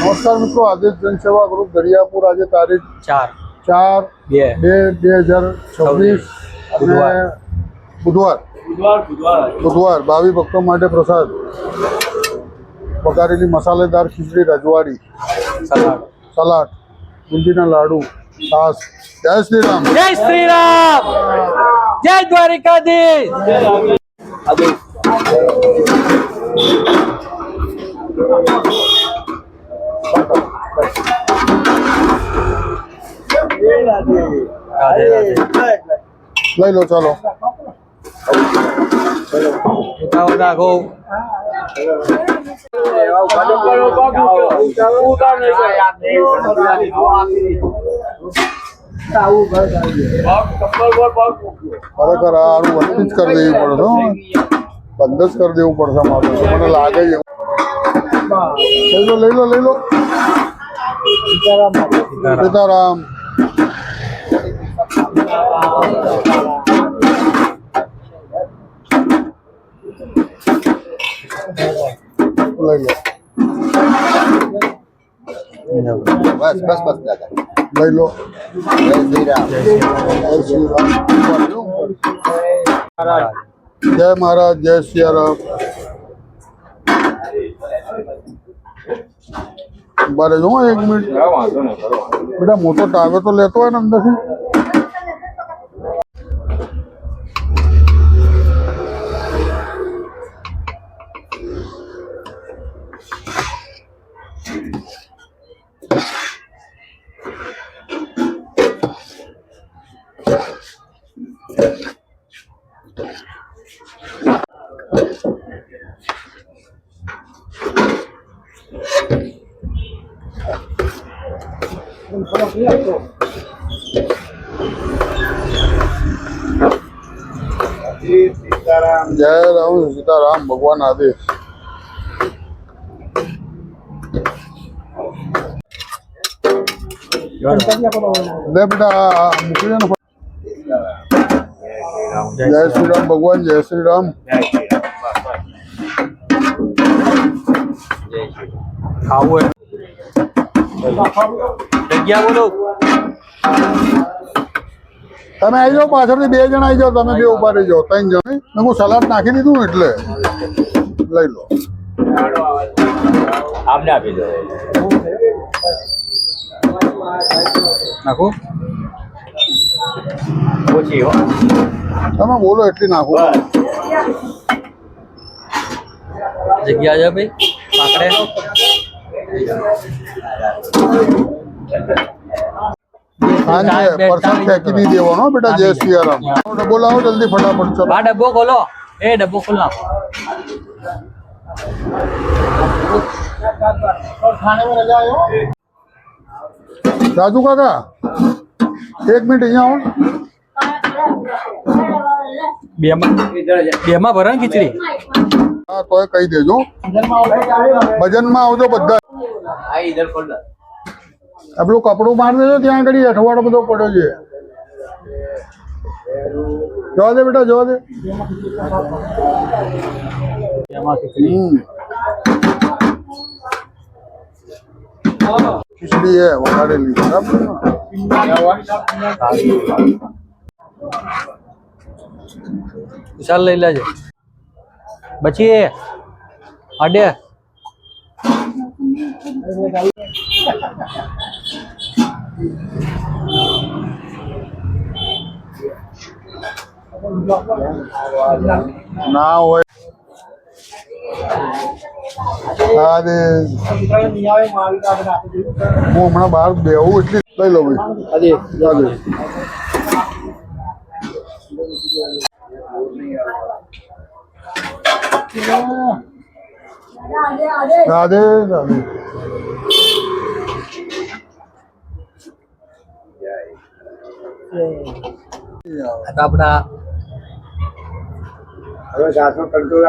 નમસ્કાર મિત્રો, આદેશ જનસેવા ગ્રુપ દરિયાપુર આજે તારીખ 4/2/2026 અને બુધવાર ભાવિ ભક્તો માટે પ્રસાદ વઘારેલી મસાલેદાર ખીચડી, રજવાડી, સલાડ, બુંદીના લાડુ, છાશ. જય શ્રી રામ, જય શ્રી રામ, જય દ્વારિકાધીશ. લઈ લો, ચાલો. રાખો ખરેખર આનું વસ્તી જ કરી દેવી પડશે, બંધ જ કરી દેવું પડશે મારું, મને લાગે છે. લઈ લો. સીતારામ. લઈ લો, બસ દાદા, લઈ લો. જય મહારાજ, જય સિયારામ. બરે જો 1 મિનિટ બેટા, મોટો ટાવે તો લેતો હોય ને અંદરથી. જય રામ, સીતારામ, ભગવાન આદેશ. લે બેટા, મૂકી દે ને. જય શ્રી રામ ભગવાન, જય શ્રી રામ. ખાવું જગ્યા બોલો. તમે આવી જાઓ, પાછળથી 2 જણ આવી જાઓ, તમે 2 ઉભા રહી જાઓ, 3 જણ. હું સલાડ નાખી દીધું ને એટલે લઈ લો. આપને આપી દો. નાખો ઓછી હો, તમે બોલો એટલી નાખો. જગ્યા છે ભાઈ, પાકડે. પરસાદ ફેંકી નહીં દેવાનો બેટા. જય સિયારામ. ડબ્બો લાવો જલ્દી, ફટાફટ. ચલો, આ ડબ્બો ખોલો. એ ડબ્બો ખોલ નાખો. રાજુ કાકા 1 મિનિટ અહીંયા આવો. બેમાં ભરણ ખીચડી. હા, તોય કહી દેજો. ભજનમાં આવજો બધા. આપણું કપડું માર દેજો, ત્યાં આગળ અઠવાડો બધો પડ્યો છે. જવા દે બેટા, જવા દે. ખીચડી હે વઘારેલી, બરાબર. વિશાલ લઈ લેજે. પછી અડે ના હોય. હું હમણાં બહાર બેહું એટલે લઈ લો ભાઈ. રાધે રાધે. આપડા હવે 700 કંટ્રોલ